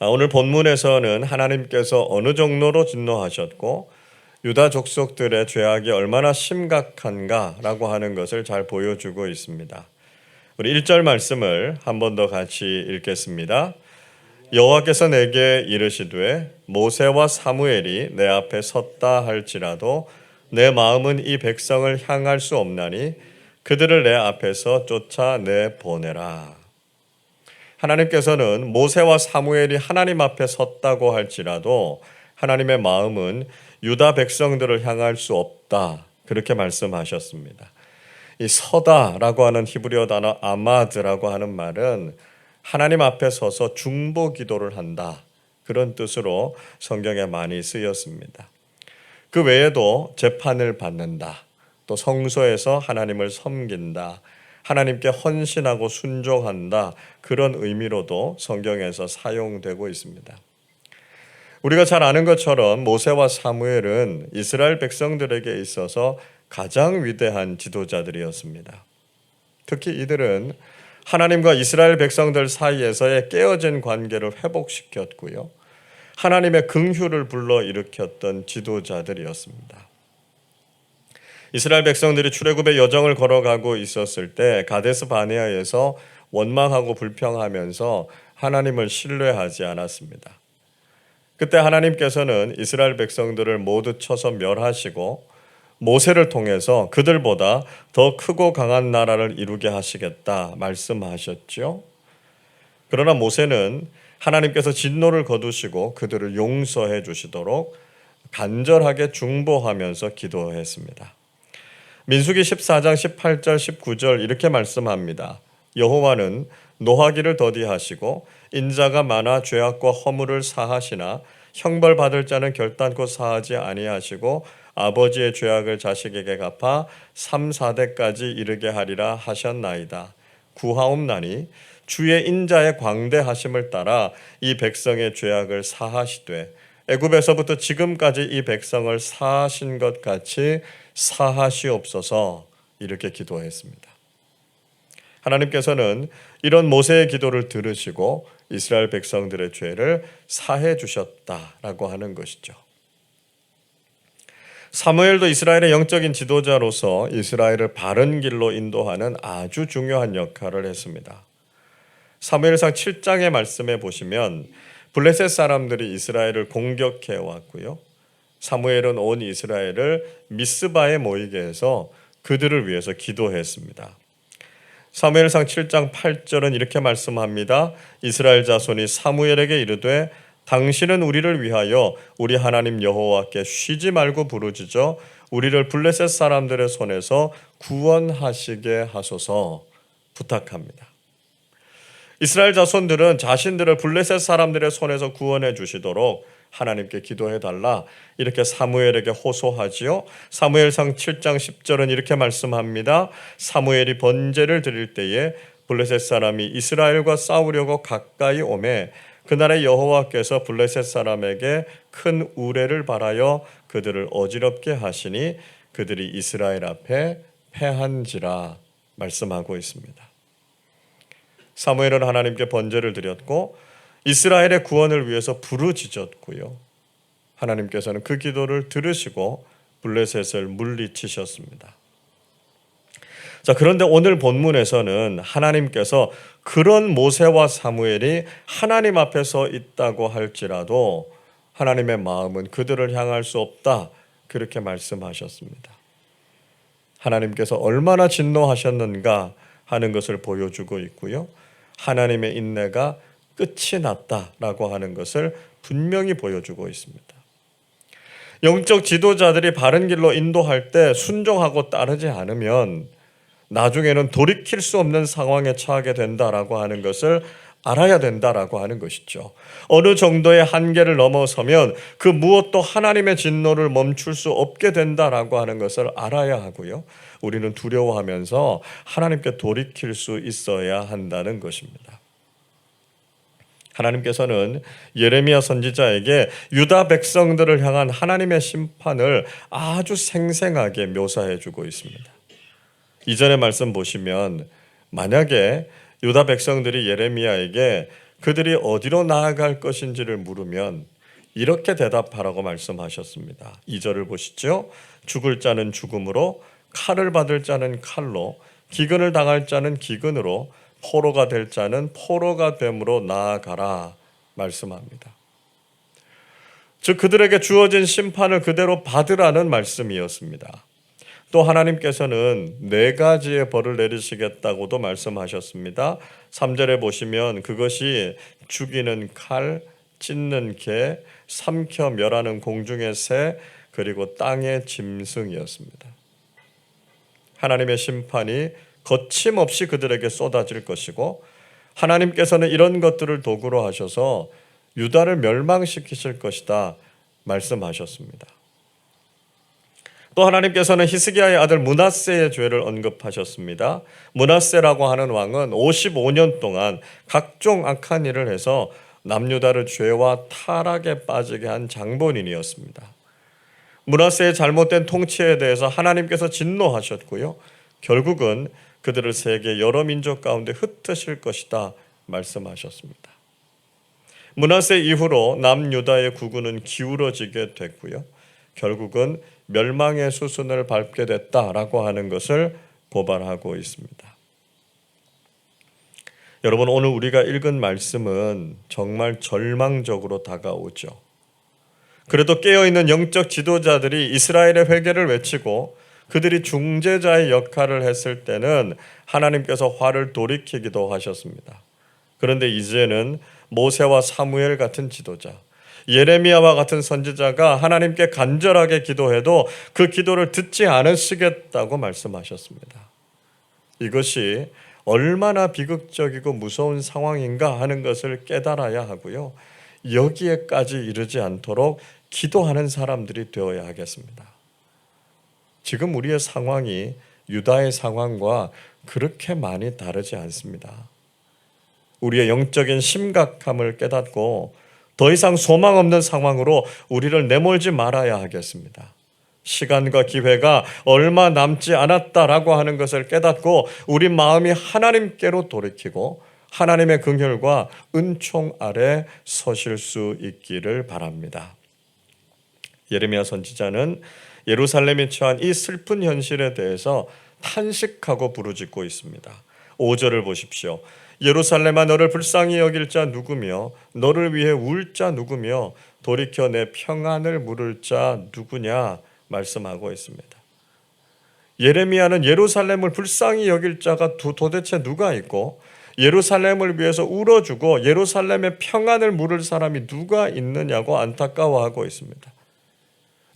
오늘 본문에서는 하나님께서 어느 정도로 진노하셨고 유다 족속들의 죄악이 얼마나 심각한가라고 하는 것을 잘 보여주고 있습니다. 우리 1절 말씀을 한 번 더 같이 읽겠습니다. 여호와께서 내게 이르시되 모세와 사무엘이 내 앞에 섰다 할지라도 내 마음은 이 백성을 향할 수 없나니 그들을 내 앞에서 쫓아내 보내라. 하나님께서는 모세와 사무엘이 하나님 앞에 섰다고 할지라도 하나님의 마음은 유다 백성들을 향할 수 없다. 그렇게 말씀하셨습니다. 이 서다라고 하는 히브리어 단어 아마드라고 하는 말은 하나님 앞에 서서 중보 기도를 한다. 그런 뜻으로 성경에 많이 쓰였습니다. 그 외에도 재판을 받는다. 또 성소에서 하나님을 섬긴다. 하나님께 헌신하고 순종한다. 그런 의미로도 성경에서 사용되고 있습니다. 우리가 잘 아는 것처럼 모세와 사무엘은 이스라엘 백성들에게 있어서 가장 위대한 지도자들이었습니다. 특히 이들은 하나님과 이스라엘 백성들 사이에서의 깨어진 관계를 회복시켰고요. 하나님의 긍휼을 불러일으켰던 지도자들이었습니다. 이스라엘 백성들이 출애굽의 여정을 걸어가고 있었을 때 가데스 바네아에서 원망하고 불평하면서 하나님을 신뢰하지 않았습니다. 그때 하나님께서는 이스라엘 백성들을 모두 쳐서 멸하시고 모세를 통해서 그들보다 더 크고 강한 나라를 이루게 하시겠다 말씀하셨죠. 그러나 모세는 하나님께서 진노를 거두시고 그들을 용서해 주시도록 간절하게 중보하면서 기도했습니다. 민수기 14장 18절 19절 이렇게 말씀합니다. 여호와는 노하기를 더디하시고 인자가 많아 죄악과 허물을 사하시나 형벌받을 자는 결단코 사하지 아니하시고 아버지의 죄악을 자식에게 갚아 3, 4대까지 이르게 하리라 하셨나이다. 구하옵나니 주의 인자의 광대하심을 따라 이 백성의 죄악을 사하시되 애굽에서부터 지금까지 이 백성을 사하신 것 같이 사하시옵소서 이렇게 기도했습니다. 하나님께서는 이런 모세의 기도를 들으시고 이스라엘 백성들의 죄를 사해 주셨다라고 하는 것이죠. 사무엘도 이스라엘의 영적인 지도자로서 이스라엘을 바른 길로 인도하는 아주 중요한 역할을 했습니다. 사무엘상 7장의 말씀에 보시면 블레셋 사람들이 이스라엘을 공격해 왔고요. 사무엘은 온 이스라엘을 미스바에 모이게 해서 그들을 위해서 기도했습니다. 사무엘상 7장 8절은 이렇게 말씀합니다. 이스라엘 자손이 사무엘에게 이르되 당신은 우리를 위하여 우리 하나님 여호와께 쉬지 말고 부르짖어 우리를 블레셋 사람들의 손에서 구원하시게 하소서 부탁합니다. 이스라엘 자손들은 자신들을 블레셋 사람들의 손에서 구원해 주시도록 하나님께 기도해달라 이렇게 사무엘에게 호소하지요. 사무엘상 7장 10절은 이렇게 말씀합니다. 사무엘이 번제를 드릴 때에 블레셋 사람이 이스라엘과 싸우려고 가까이 오매 그날에 여호와께서 블레셋 사람에게 큰 우레를 발하여 그들을 어지럽게 하시니 그들이 이스라엘 앞에 패한지라 말씀하고 있습니다. 사무엘은 하나님께 번제를 드렸고 이스라엘의 구원을 위해서 부르짖었고요. 하나님께서는 그 기도를 들으시고 블레셋을 물리치셨습니다. 자, 그런데 오늘 본문에서는 하나님께서 그런 모세와 사무엘이 하나님 앞에 서 있다고 할지라도 하나님의 마음은 그들을 향할 수 없다. 그렇게 말씀하셨습니다. 하나님께서 얼마나 진노하셨는가 하는 것을 보여주고 있고요. 하나님의 인내가 끝이 났다라고 하는 것을 분명히 보여주고 있습니다. 영적 지도자들이 바른 길로 인도할 때 순종하고 따르지 않으면 나중에는 돌이킬 수 없는 상황에 처하게 된다라고 하는 것을 알아야 된다라고 하는 것이죠. 어느 정도의 한계를 넘어서면 그 무엇도 하나님의 진노를 멈출 수 없게 된다라고 하는 것을 알아야 하고요. 우리는 두려워하면서 하나님께 돌이킬 수 있어야 한다는 것입니다. 하나님께서는 예레미야 선지자에게 유다 백성들을 향한 하나님의 심판을 아주 생생하게 묘사해 주고 있습니다. 이전의 말씀 보시면 만약에 유다 백성들이 예레미야에게 그들이 어디로 나아갈 것인지를 물으면 이렇게 대답하라고 말씀하셨습니다. 2절을 보시죠. 죽을 자는 죽음으로, 칼을 받을 자는 칼로, 기근을 당할 자는 기근으로, 포로가 될 자는 포로가 됨으로 나아가라 말씀합니다. 즉 그들에게 주어진 심판을 그대로 받으라는 말씀이었습니다. 또 하나님께서는 4가지의 벌을 내리시겠다고도 말씀하셨습니다. 3절에 보시면 그것이 죽이는 칼, 찢는 개, 삼켜 멸하는 공중의 새, 그리고 땅의 짐승이었습니다. 하나님의 심판이 거침없이 그들에게 쏟아질 것이고, 하나님께서는 이런 것들을 도구로 하셔서 유다를 멸망시키실 것이다 말씀하셨습니다. 또 하나님께서는 히스기야의 아들 므낫세의 죄를 언급하셨습니다. 므낫세라고 하는 왕은 55년 동안 각종 악한 일을 해서 남유다를 죄와 타락에 빠지게 한 장본인이었습니다. 므낫세의 잘못된 통치에 대해서 하나님께서 진노하셨고요. 결국은 그들을 세계 여러 민족 가운데 흩으실 것이다 말씀하셨습니다. 므낫세 이후로 남유다의 국군은 기울어지게 됐고요. 결국은 멸망의 수순을 밟게 됐다라고 하는 것을 고발하고 있습니다. 여러분, 오늘 우리가 읽은 말씀은 정말 절망적으로 다가오죠. 그래도 깨어있는 영적 지도자들이 이스라엘의 회개를 외치고 그들이 중재자의 역할을 했을 때는 하나님께서 화를 돌이키기도 하셨습니다. 그런데 이제는 모세와 사무엘 같은 지도자, 예레미야와 같은 선지자가 하나님께 간절하게 기도해도 그 기도를 듣지 않으시겠다고 말씀하셨습니다. 이것이 얼마나 비극적이고 무서운 상황인가 하는 것을 깨달아야 하고요. 여기에까지 이르지 않도록 기도하는 사람들이 되어야 하겠습니다. 지금 우리의 상황이 유다의 상황과 그렇게 많이 다르지 않습니다. 우리의 영적인 심각함을 깨닫고 더 이상 소망 없는 상황으로 우리를 내몰지 말아야 하겠습니다. 시간과 기회가 얼마 남지 않았다라고 하는 것을 깨닫고 우리 마음이 하나님께로 돌이키고 하나님의 긍휼과 은총 아래 서실 수 있기를 바랍니다. 예레미야 선지자는 예루살렘이 처한 이 슬픈 현실에 대해서 탄식하고 부르짖고 있습니다. 5절을 보십시오. 예루살렘아, 너를 불쌍히 여길 자 누구며 너를 위해 울 자 누구며 돌이켜 내 평안을 물을 자 누구냐 말씀하고 있습니다. 예레미야는 예루살렘을 불쌍히 여길 자가 도대체 누가 있고 예루살렘을 위해서 울어주고 예루살렘의 평안을 물을 사람이 누가 있느냐고 안타까워하고 있습니다.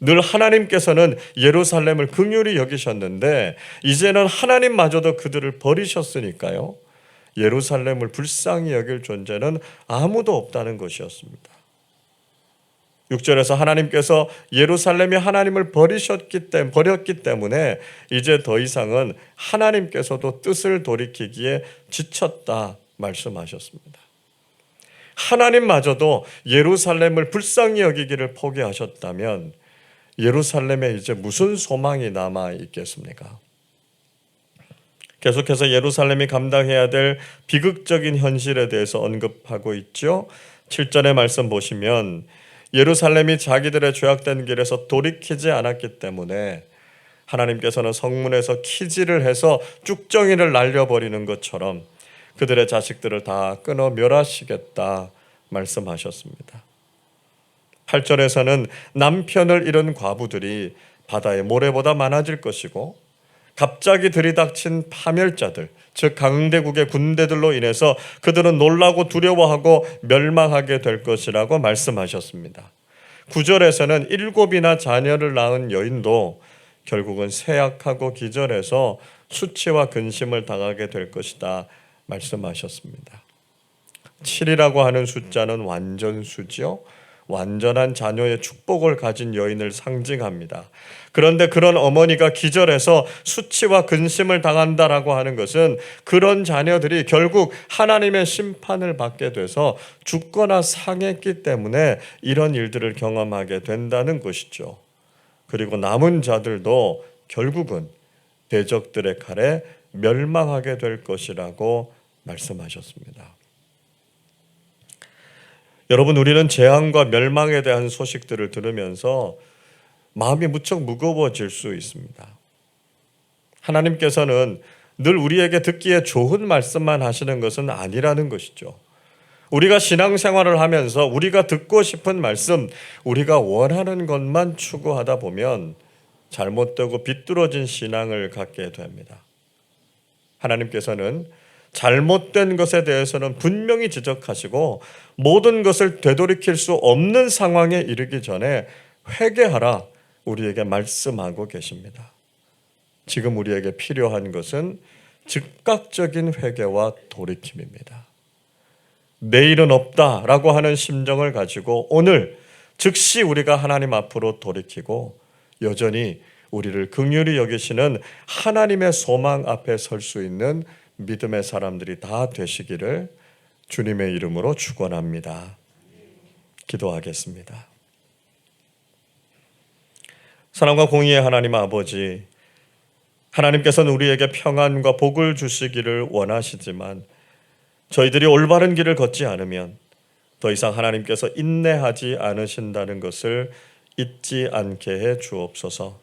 늘 하나님께서는 예루살렘을 긍휼히 여기셨는데 이제는 하나님마저도 그들을 버리셨으니까요. 예루살렘을 불쌍히 여길 존재는 아무도 없다는 것이었습니다. 6절에서 하나님께서 예루살렘이 하나님을 버렸기 때문에 이제 더 이상은 하나님께서도 뜻을 돌이키기에 지쳤다 말씀하셨습니다. 하나님마저도 예루살렘을 불쌍히 여기기를 포기하셨다면 예루살렘에 이제 무슨 소망이 남아 있겠습니까? 계속해서 예루살렘이 감당해야 될 비극적인 현실에 대해서 언급하고 있죠. 7절의 말씀 보시면 예루살렘이 자기들의 죄악된 길에서 돌이키지 않았기 때문에 하나님께서는 성문에서 키질을 해서 쭉정이를 날려버리는 것처럼 그들의 자식들을 다 끊어 멸하시겠다 말씀하셨습니다. 8절에서는 남편을 잃은 과부들이 바다의 모래보다 많아질 것이고 갑자기 들이닥친 파멸자들, 즉 강대국의 군대들로 인해서 그들은 놀라고 두려워하고 멸망하게 될 것이라고 말씀하셨습니다. 9절에서는 7이나 자녀를 낳은 여인도 결국은 쇠약하고 기절해서 수치와 근심을 당하게 될 것이다 말씀하셨습니다. 7이라고 하는 숫자는 완전수죠. 완전한 자녀의 축복을 가진 여인을 상징합니다. 그런데 그런 어머니가 기절해서 수치와 근심을 당한다라고 하는 것은 그런 자녀들이 결국 하나님의 심판을 받게 돼서 죽거나 상했기 때문에 이런 일들을 경험하게 된다는 것이죠. 그리고 남은 자들도 결국은 대적들의 칼에 멸망하게 될 것이라고 말씀하셨습니다. 여러분, 우리는 재앙과 멸망에 대한 소식들을 들으면서 마음이 무척 무거워질 수 있습니다. 하나님께서는 늘 우리에게 듣기에 좋은 말씀만 하시는 것은 아니라는 것이죠. 우리가 신앙생활을 하면서 우리가 듣고 싶은 말씀, 우리가 원하는 것만 추구하다 보면 잘못되고 비뚤어진 신앙을 갖게 됩니다. 하나님께서는 잘못된 것에 대해서는 분명히 지적하시고 모든 것을 되돌이킬 수 없는 상황에 이르기 전에 회개하라 우리에게 말씀하고 계십니다. 지금 우리에게 필요한 것은 즉각적인 회개와 돌이킴입니다. 내일은 없다라고 하는 심정을 가지고 오늘 즉시 우리가 하나님 앞으로 돌이키고 여전히 우리를 긍휼히 여기시는 하나님의 소망 앞에 설 수 있는 믿음의 사람들이 다 되시기를 주님의 이름으로 축원합니다. 기도하겠습니다. 사랑과 공의의 하나님 아버지, 하나님께서는 우리에게 평안과 복을 주시기를 원하시지만 저희들이 올바른 길을 걷지 않으면 더 이상 하나님께서 인내하지 않으신다는 것을 잊지 않게 해 주옵소서.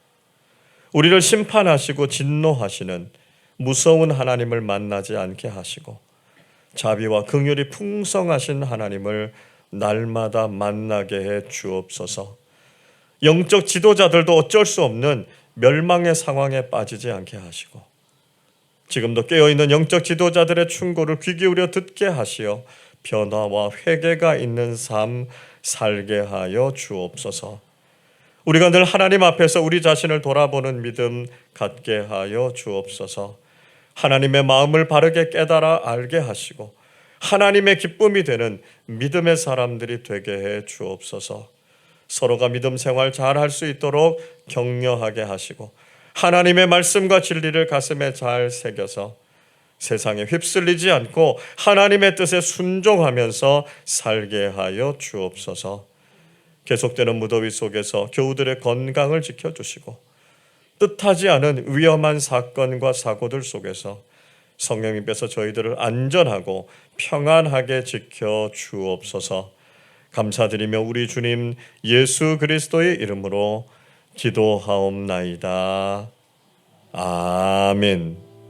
우리를 심판하시고 진노하시는 무서운 하나님을 만나지 않게 하시고 자비와 긍휼이 풍성하신 하나님을 날마다 만나게 해 주옵소서. 영적 지도자들도 어쩔 수 없는 멸망의 상황에 빠지지 않게 하시고 지금도 깨어있는 영적 지도자들의 충고를 귀 기울여 듣게 하시어 변화와 회개가 있는 삶 살게 하여 주옵소서. 우리가 늘 하나님 앞에서 우리 자신을 돌아보는 믿음 갖게 하여 주옵소서. 하나님의 마음을 바르게 깨달아 알게 하시고 하나님의 기쁨이 되는 믿음의 사람들이 되게 해 주옵소서. 서로가 믿음 생활 잘 할 수 있도록 격려하게 하시고 하나님의 말씀과 진리를 가슴에 잘 새겨서 세상에 휩쓸리지 않고 하나님의 뜻에 순종하면서 살게 하여 주옵소서. 계속되는 무더위 속에서 교우들의 건강을 지켜주시고 뜻하지 않은 위험한 사건과 사고들 속에서 성령님께서 저희들을 안전하고 평안하게 지켜 주옵소서. 감사드리며 우리 주님 예수 그리스도의 이름으로 기도하옵나이다. 아멘.